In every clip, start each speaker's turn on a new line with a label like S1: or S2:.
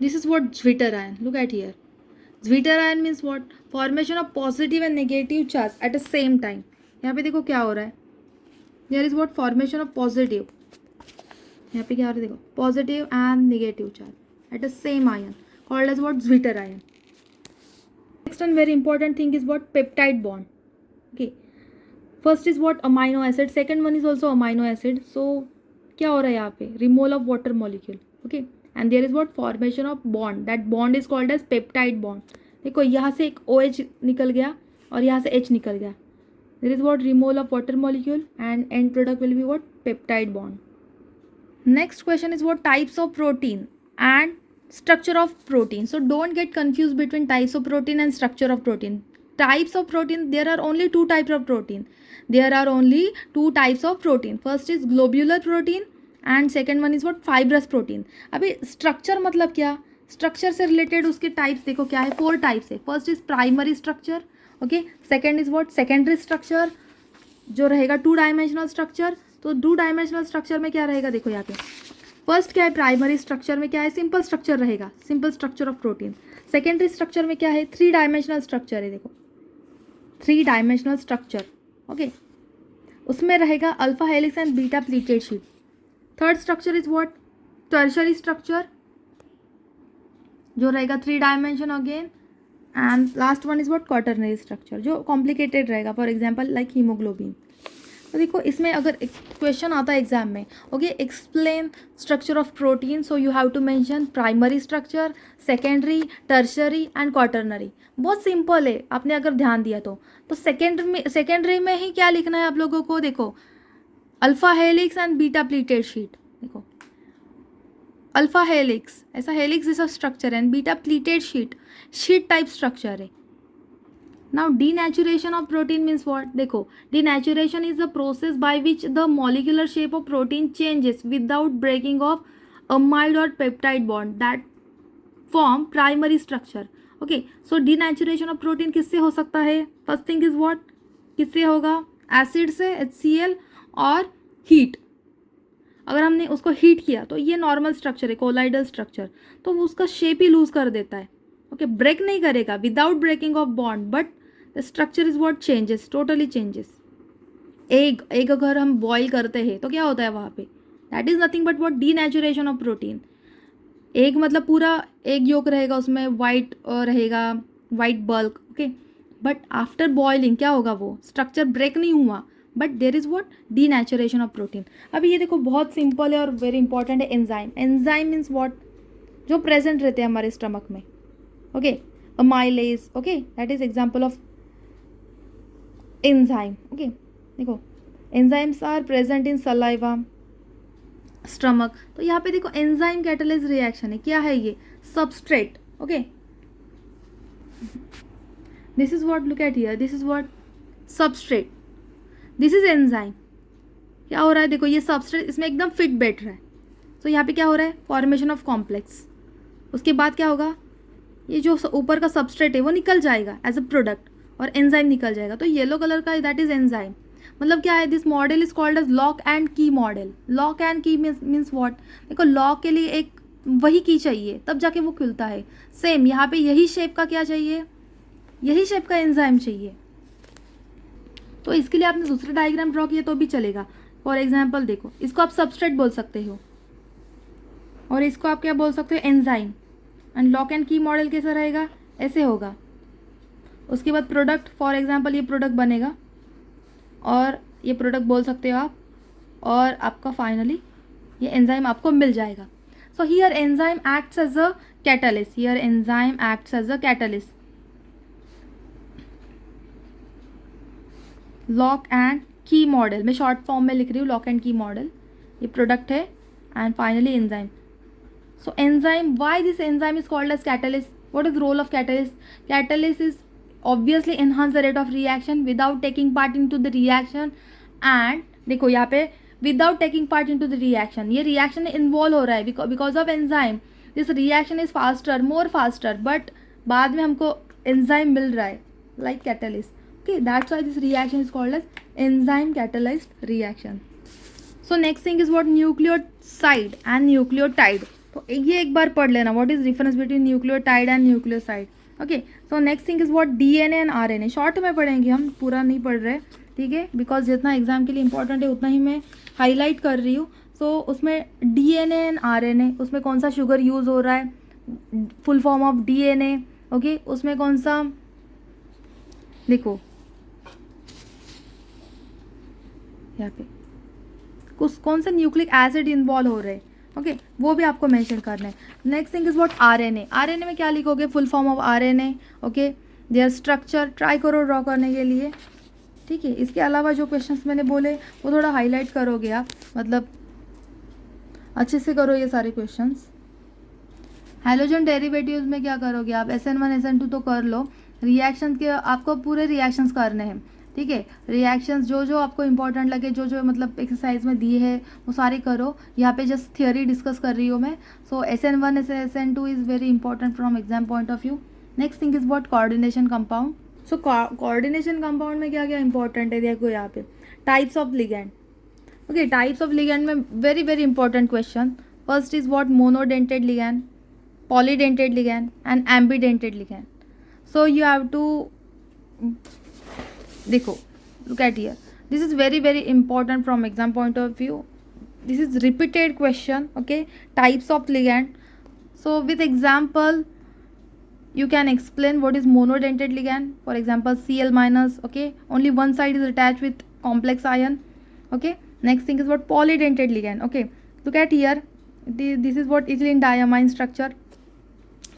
S1: This is what Zwitter ion. Look at here. Zwitter ion means what? Formation of positive and negative charge at the same time. यहाँ पे देखो क्या हो रहा है. There is what? Formation of positive. यहाँ पे क्या हो रहा है देखो. Positive and negative charge at the same ion called as what? Zwitter ion. Next one very important thing is what? Peptide bond. Okay. First is what? Amino acid. Second one is also amino acid. So क्या हो रहा है यहाँ पे? Removal of water molecule. Okay. And there is what? Formation of bond. That bond is called as peptide bond. देखो यहाँ से एक OH निकल गया और यहाँ से H निकल गया. There is what? Removal of water molecule and end product will be what? Peptide bond. Next question is what? Types of protein and structure of protein. So don't get confused between types of protein and structure of protein. Types of protein, there are only two types of protein. There are only two types of protein. First is globular protein and second one is what? Fibrous protein. अभी structure मतलब क्या? Structure से related उसके types देखो क्या है. 4 types है. First is primary structure. Okay. Second is what? Secondary structure जो रहेगा 2 डायमेंशनल स्ट्रक्चर. तो 2 डायमेंशनल स्ट्रक्चर में क्या रहेगा देखो यहाँ पे. फर्स्ट क्या है? प्राइमरी स्ट्रक्चर में क्या है? सिंपल स्ट्रक्चर रहेगा. Simple structure of protein. Secondary structure में क्या है? 3 डायमेंशनल स्ट्रक्चर है. देखो 3 डायमेंशनल स्ट्रक्चर. ओके. उसमें रहेगा alpha helix and beta pleated sheet. Third structure is what? Tertiary structure जो रहेगा 3 dimension again. And last one is what? Quaternary structure जो कॉम्प्लिकेटेड रहेगा. For example like haemoglobin. तो देखो इसमें अगर क्वेश्चन आता है एग्जाम में, okay, explain structure of protein, so you have to mention primary structure, secondary, tertiary and quaternary. बहुत सिंपल है आपने अगर ध्यान दिया तो सेकेंडरी में ही क्या लिखना है आप लोगों को. देखो alpha helix and beta pleated sheet. देखो अल्फा हेलिक्स ऐसा हेलिक्स जैसा स्ट्रक्चर है and beta pleated sheet type structure है. Now denaturation of protein means what? देखो denaturation is the process by which the molecular shape of protein changes without breaking of amide or peptide bond that form primary structure. Okay, so denaturation of protein किससे हो सकता है? First thing is what? किससे होगा? Acid से, HCl और heat. अगर हमने उसको हीट किया तो ये नॉर्मल स्ट्रक्चर है, कोलाइडल स्ट्रक्चर, तो उसका शेप ही लूज कर देता है. ओके, ब्रेक नहीं करेगा without breaking of bond, but the structure is what? Changes, totally changes. Egg अगर हम बॉईल करते हैं तो क्या होता है वहाँ पे? That is nothing but what? Denaturation of protein. Egg मतलब पूरा एग योक रहेगा, उसमें वाइट रहेगा, white bulk. Okay, but after boiling क्या होगा? वो स्ट्रक्चर ब्रेक नहीं हुआ, but there is what? Denaturation of protein. अभी ये देखो बहुत सिंपल है और वेरी इंपॉर्टेंट है. एंजाइम. Enzyme means what? जो प्रेजेंट रहते हैं हमारे स्टमक में. Okay, amylase. Okay, that is example of enzyme. Okay, देखो enzymes are present in saliva, stomach. तो यहाँ पे देखो एंजाइम कैटालिस रिएक्शन है. क्या है ये? Substrate. Okay, this is what? Look at here, this is what? Substrate. This is enzyme. क्या हो रहा है देखो, ये सबस्ट्रेट इसमें एकदम फिट बैठ रहा है. तो यहाँ पे क्या हो रहा है? Formation of complex. उसके बाद क्या होगा? ये जो ऊपर का सबस्ट्रेट है वो निकल जाएगा एज अ प्रोडक्ट और एंजाइम निकल जाएगा. तो येलो कलर का दैट इज एंजाइम. मतलब क्या है? This model is called as lock and key model. Lock and key means what? देखो लॉक के लिए एक वही की चाहिए तब जाके वो खुलता है. सेम यहाँ पे यही शेप का क्या चाहिए? यही शेप का एंजाइम चाहिए. तो इसके लिए आपने दूसरा डायग्राम ड्रॉ किया तो भी चलेगा. फॉर एग्जाम्पल देखो, इसको आप सबस्ट्रेट बोल सकते हो और इसको आप क्या बोल सकते हो? Enzyme. And lock and key model कैसा रहेगा? ऐसे होगा. उसके बाद प्रोडक्ट, फॉर एग्जांपल ये प्रोडक्ट बनेगा और ये प्रोडक्ट बोल सकते हो आप, और आपका फाइनली ये एंजाइम आपको मिल जाएगा. So here enzyme acts as a catalyst. Here enzyme acts as a catalyst. Lock and key model मैं शॉर्ट फॉर्म में लिख रही हूँ. लॉक एंड की मॉडल ये प्रोडक्ट है and finally enzyme. So enzyme, why this enzyme is called as catalyst? What is the role of catalyst? Catalyst is obviously enhance the rate of reaction without taking part into the reaction. And देखो यहाँ पे without taking part into the reaction, ये reaction involve हो रहा है because of enzyme. This reaction is faster, more faster, but बाद में हमको enzyme मिल रहा है like catalyst. Okay, that's why this reaction is called as enzyme catalyzed reaction. So next thing is what? Nucleoside and nucleotide. तो ये एक बार पढ़ लेना, what is difference between nucleotide and nucleoside. Okay, so next thing is what DNA and RNA. Short में पढ़ेंगे हम, पूरा नहीं पढ़ रहे, ठीक है, बिकॉज जितना एग्जाम के लिए इंपॉर्टेंट है उतना ही मैं हाईलाइट कर रही हूँ. सो उसमें डीएनए एंड आरएनए, उसमें कौन सा शुगर यूज़ हो रहा है, full form of DNA. Okay, उसमें कौन सा, देखो यहाँ पे कुछ कौन से न्यूक्लिक एसिड इन्वॉल्व हो रहे हैं. ओके, वो भी आपको मेंशन करना है. Next thing is what RNA. RNA में क्या लिखोगे, full form of RNA. Okay, there structure try करो ड्रॉ करने के लिए, ठीक है. इसके अलावा जो क्वेश्चंस मैंने बोले वो थोड़ा हाईलाइट करोगे आप, मतलब अच्छे से करो ये सारे क्वेश्चंस. हैलोजन डेरिवेटिव्स में क्या करोगे आप, SN1 SN2 तो कर लो. रिएक्शंस के आपको पूरे रिएक्शंस करने हैं, ठीक है. रिएक्शंस जो जो आपको इंपॉर्टेंट लगे, जो जो मतलब एक्सरसाइज में दिए है वो सारे करो. यहाँ पे जस्ट थियोरी डिस्कस कर रही हूँ मैं. So SN1 SN2 is very important from exam point of view. Next thing is what coordination compound. So coordination compound में क्या क्या इंपॉर्टेंट है, देखो यहाँ पे types of ligand. Okay, types of ligand में very very important question. First is what monodentate ligand, polydentate ligand and ambidentate ligand. So you have to देखो, look at here, this is very very important from exam point of view. This is repeated question. Okay, types of ligand. So with example you can explain what is monodentate ligand. For example, Cl minus. Okay, only one side is attached with complex ion. Okay, next thing is what polydentate ligand. Okay, look at here, this is what ethylene diamine structure.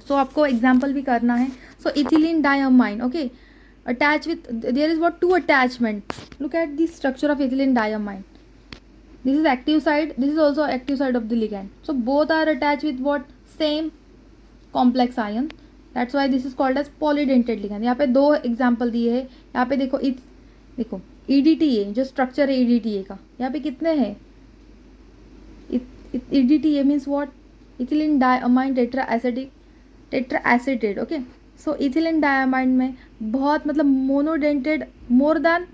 S1: So आपको example भी करना है. So ethylene diamine, okay, attach with, there is what two attachment. Look at the structure of ethylene diamine. This is active side, this is also active side of the ligand. So both are attach with what, same complex ion. That's why this is called as polydentate ligand. यहाँ पे दो example दिए है. यहाँ पे देखो, देखो EDTA जो स्ट्रक्चर है EDTA का, यहाँ पे कितने हैं. EDTA means what, ethylene diamine tetra acetate. Okay, so ethylene diamine में बहुत मतलब मोनोडेंटेड मोर देन